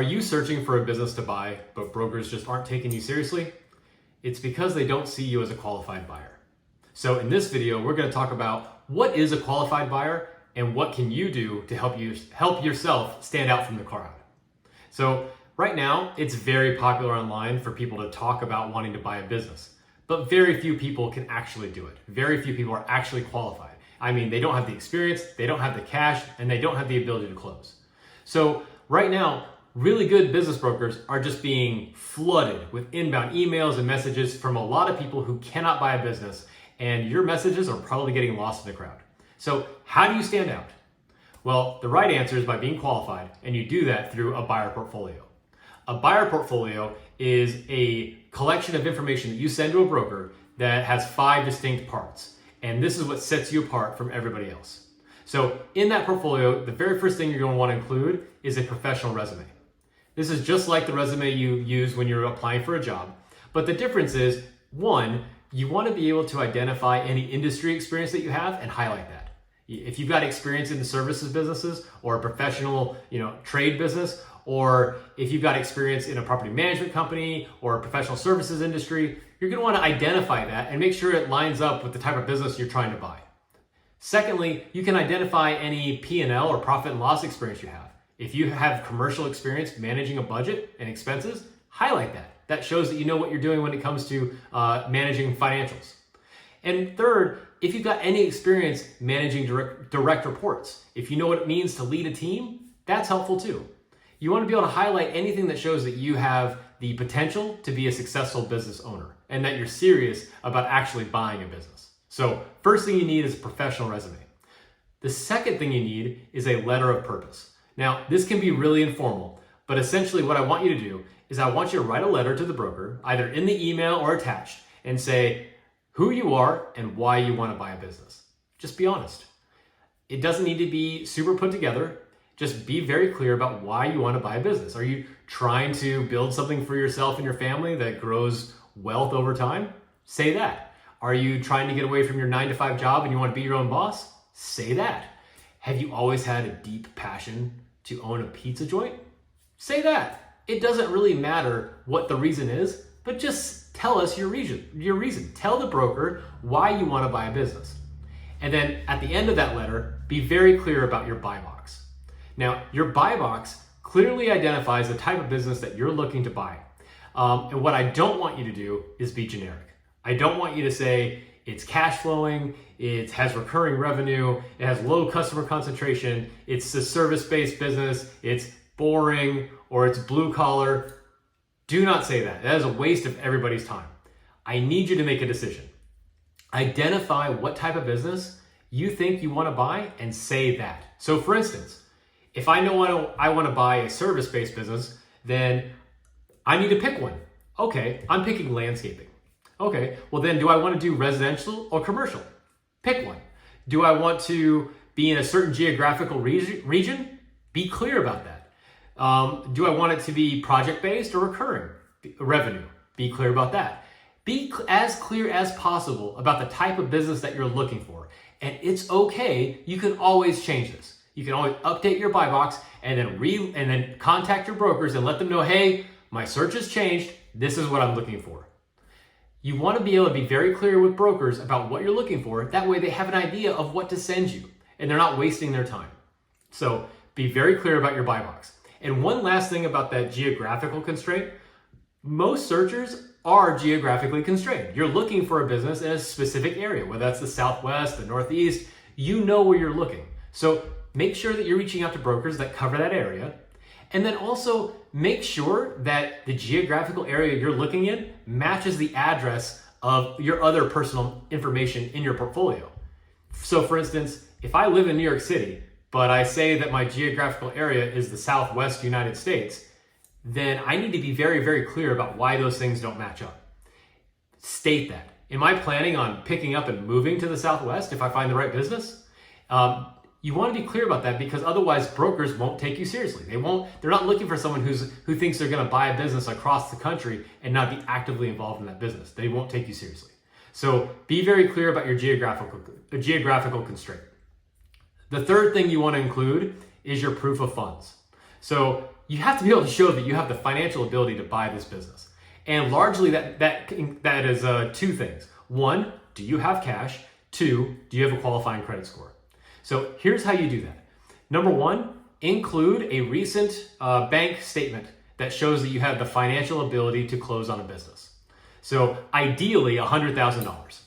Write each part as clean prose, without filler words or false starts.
Are you searching for a business to buy, but brokers just aren't taking you seriously? It's because they don't see you as a qualified buyer. So in this video, we're going to talk about what is a qualified buyer and what can you do to help yourself stand out from the crowd. So right now, it's very popular online for people to talk about wanting to buy a business, but very few people can actually do it. Very few people are actually qualified. I mean, they don't have the experience, they don't have the cash, and they don't have the ability to close. So right now, really good business brokers are just being flooded with inbound emails and messages from a lot of people who cannot buy a business, and your messages are probably getting lost in the crowd. So how do you stand out? Well, the right answer is by being qualified, and you do that through a buyer portfolio. A buyer portfolio is a collection of information that you send to a broker that has 5 distinct parts, and this is what sets you apart from everybody else. So in that portfolio, the very first thing you're going to want to include is a professional resume. This is just like the resume you use when you're applying for a job, but the difference is, one, you want to be able to identify any industry experience that you have and highlight that. If you've got experience in the services businesses or a professional, trade business, or if you've got experience in a property management company or a professional services industry, you're going to want to identify that and make sure it lines up with the type of business you're trying to buy. Secondly, you can identify any P&L or profit and loss experience you have. If you have commercial experience managing a budget and expenses, highlight that. That shows that you know what you're doing when it comes to managing financials. And third, if you've got any experience managing direct reports, if you know what it means to lead a team, that's helpful too. You want to be able to highlight anything that shows that you have the potential to be a successful business owner and that you're serious about actually buying a business. So first thing you need is a professional resume. The second thing you need is a letter of purpose. Now, this can be really informal, but essentially what I want you to do is I want you to write a letter to the broker, either in the email or attached, and say who you are and why you want to buy a business. Just be honest. It doesn't need to be super put together. Just be very clear about why you want to buy a business. Are you trying to build something for yourself and your family that grows wealth over time? Say that. Are you trying to get away from your 9-to-5 job and you want to be your own boss? Say that. Have you always had a deep passion to own a pizza joint? Say that. It doesn't really matter what the reason is, but just tell us your reason. Tell the broker why you want to buy a business. And then at the end of that letter, be very clear about your buy box. Now, your buy box clearly identifies the type of business that you're looking to buy. And what I don't want you to do is be generic. I don't want you to say it's cash flowing, it has recurring revenue, it has low customer concentration, it's a service-based business, it's boring, or it's blue collar. Do not say that. That is a waste of everybody's time. I need you to make a decision. Identify what type of business you think you want to buy and say that. So for instance, if I know I want to buy a service-based business, then I need to pick one. Okay, I'm picking landscaping. Okay, well then do I want to do residential or commercial? Pick one. Do I want to be in a certain geographical region? Be clear about that. Do I want it to be project-based or recurring revenue? Be clear about that. Be as clear as possible about the type of business that you're looking for. And it's okay, you can always change this. You can always update your buy box and then contact your brokers and let them know, hey, my search has changed. This is what I'm looking for. You want to be able to be very clear with brokers about what you're looking for. That way they have an idea of what to send you and they're not wasting their time. So be very clear about your buy box. And one last thing about that geographical constraint, most searchers are geographically constrained. You're looking for a business in a specific area, whether that's the Southwest, the Northeast, you know where you're looking. So make sure that you're reaching out to brokers that cover that area. And then also make sure that the geographical area you're looking in matches the address of your other personal information in your portfolio. So for instance, if I live in New York City, but I say that my geographical area is the Southwest United States, then I need to be very, very clear about why those things don't match up. State that. Am I planning on picking up and moving to the Southwest if I find the right business? You want to be clear about that because otherwise brokers won't take you seriously. They're not looking for someone who thinks they're going to buy a business across the country and not be actively involved in that business. They won't take you seriously. So be very clear about your geographical constraint. The third thing you want to include is your proof of funds. So you have to be able to show that you have the financial ability to buy this business. And largely that is two things. One, do you have cash? Two, do you have a qualifying credit score? So here's how you do that. Number one, include a recent bank statement that shows that you have the financial ability to close on a business. So ideally $100,000.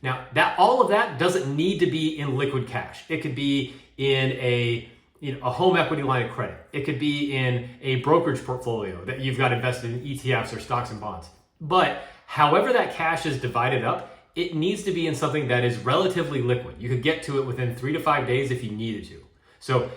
Now all of that doesn't need to be in liquid cash. It could be in a home equity line of credit. It could be in a brokerage portfolio that you've got invested in ETFs or stocks and bonds. But however that cash is divided up, it needs to be in something that is relatively liquid. You could get to it within 3 to 5 days if you needed to. So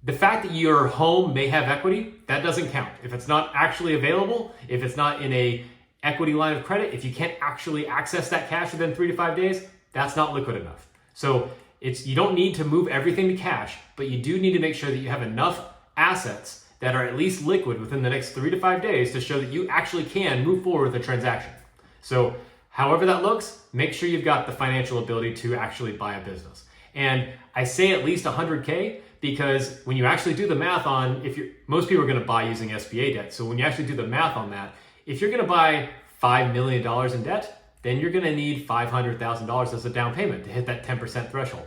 the fact that your home may have equity, that doesn't count. If it's not actually available, if it's not in a equity line of credit, if you can't actually access that cash within 3 to 5 days, that's not liquid enough. So you don't need to move everything to cash, but you do need to make sure that you have enough assets that are at least liquid within the next 3 to 5 days to show that you actually can move forward with a transaction. So however that looks, make sure you've got the financial ability to actually buy a business. And I say at least 100K because when you actually do the math on, most people are going to buy using SBA debt. So when you actually do the math on that, if you're going to buy $5 million in debt, then you're going to need $500,000 as a down payment to hit that 10% threshold.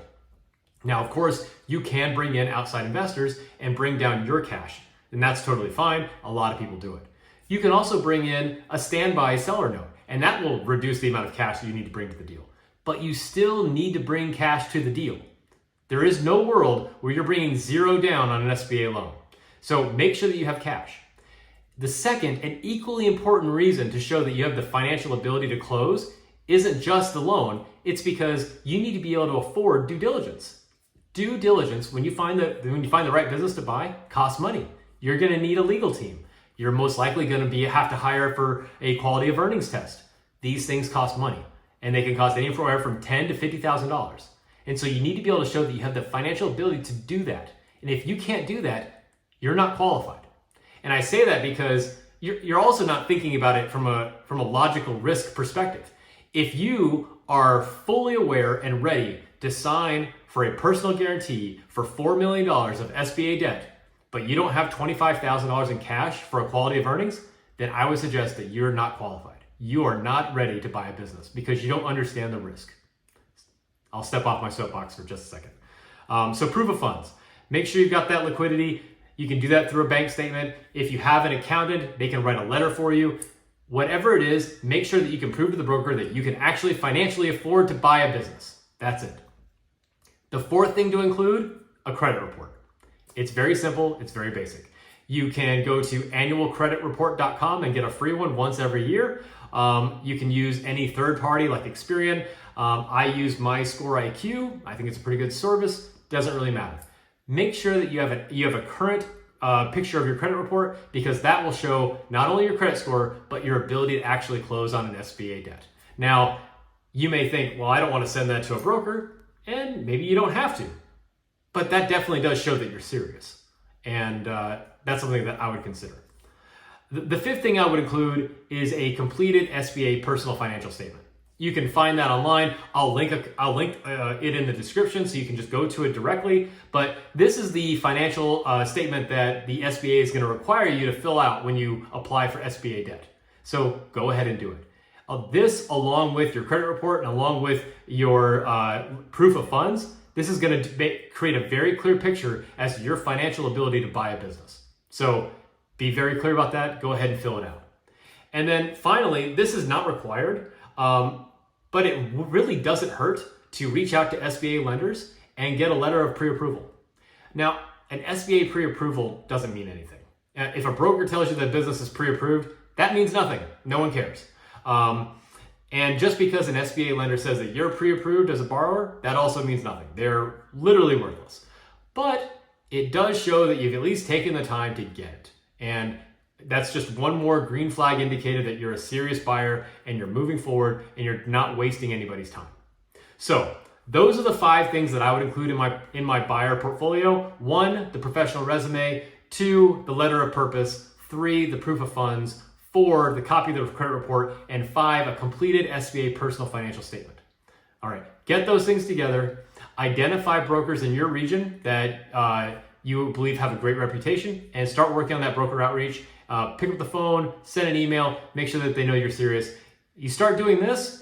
Now, of course, you can bring in outside investors and bring down your cash, and that's totally fine. A lot of people do it. You can also bring in a standby seller note, and that will reduce the amount of cash that you need to bring to the deal. But you still need to bring cash to the deal. There is no world where you're bringing zero down on an SBA loan. So make sure that you have cash. The second and equally important reason to show that you have the financial ability to close isn't just the loan. It's because you need to be able to afford due diligence. Due diligence, when you find the right business to buy, costs money. You're going to need a legal team. You're most likely going to have to hire for a quality of earnings test. These things cost money, and they can cost anywhere from $10,000 to $50,000. And so you need to be able to show that you have the financial ability to do that. And if you can't do that, you're not qualified. And I say that because you're also not thinking about it from a logical risk perspective. If you are fully aware and ready to sign for a personal guarantee for $4 million of SBA debt, but you don't have $25,000 in cash for a quality of earnings, then I would suggest that you're not qualified. You are not ready to buy a business because you don't understand the risk. I'll step off my soapbox for just a second. So proof of funds. Make sure you've got that liquidity. You can do that through a bank statement. If you have an accountant, they can write a letter for you. Whatever it is, make sure that you can prove to the broker that you can actually financially afford to buy a business. That's it. The fourth thing to include, a credit report. It's very simple. It's very basic. You can go to annualcreditreport.com and get a free one once every year. You can use any third party like Experian. I use My Score IQ. I think it's a pretty good service. Doesn't really matter. Make sure that you have a current picture of your credit report because that will show not only your credit score, but your ability to actually close on an SBA debt. Now, you may think, well, I don't want to send that to a broker, and maybe you don't have to. But that definitely does show that you're serious. And that's something that I would consider. The fifth thing I would include is a completed SBA personal financial statement. You can find that online. I'll link it in the description so you can just go to it directly. But this is the financial statement that the SBA is going to require you to fill out when you apply for SBA debt. So go ahead and do it. This, along with your credit report and along with your proof of funds, this is going to create a very clear picture as to your financial ability to buy a business. So be very clear about that. Go ahead and fill it out. And then finally, this is not required. But it really doesn't hurt to reach out to SBA lenders and get a letter of pre-approval. Now, an SBA pre-approval doesn't mean anything. If a broker tells you that business is pre-approved, that means nothing. No one cares. And just because an SBA lender says that you're pre-approved as a borrower, that also means nothing. They're literally worthless. But it does show that you've at least taken the time to get it. And that's just one more green flag indicator that you're a serious buyer and you're moving forward and you're not wasting anybody's time. So those are the 5 things that I would include in my buyer portfolio. 1, the professional resume. 2, the letter of purpose. 3, the proof of funds. 4, the copy of the credit report. And 5, a completed SBA personal financial statement. All right, get those things together. Identify brokers in your region that you believe have a great reputation, and start working on that broker outreach. Pick up the phone, send an email, make sure that they know you're serious. You start doing this,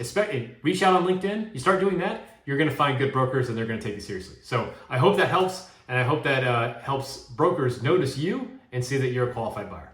reach out on LinkedIn, you start doing that, you're going to find good brokers and they're going to take you seriously. So I hope that helps, and I hope that helps brokers notice you and see that you're a qualified buyer.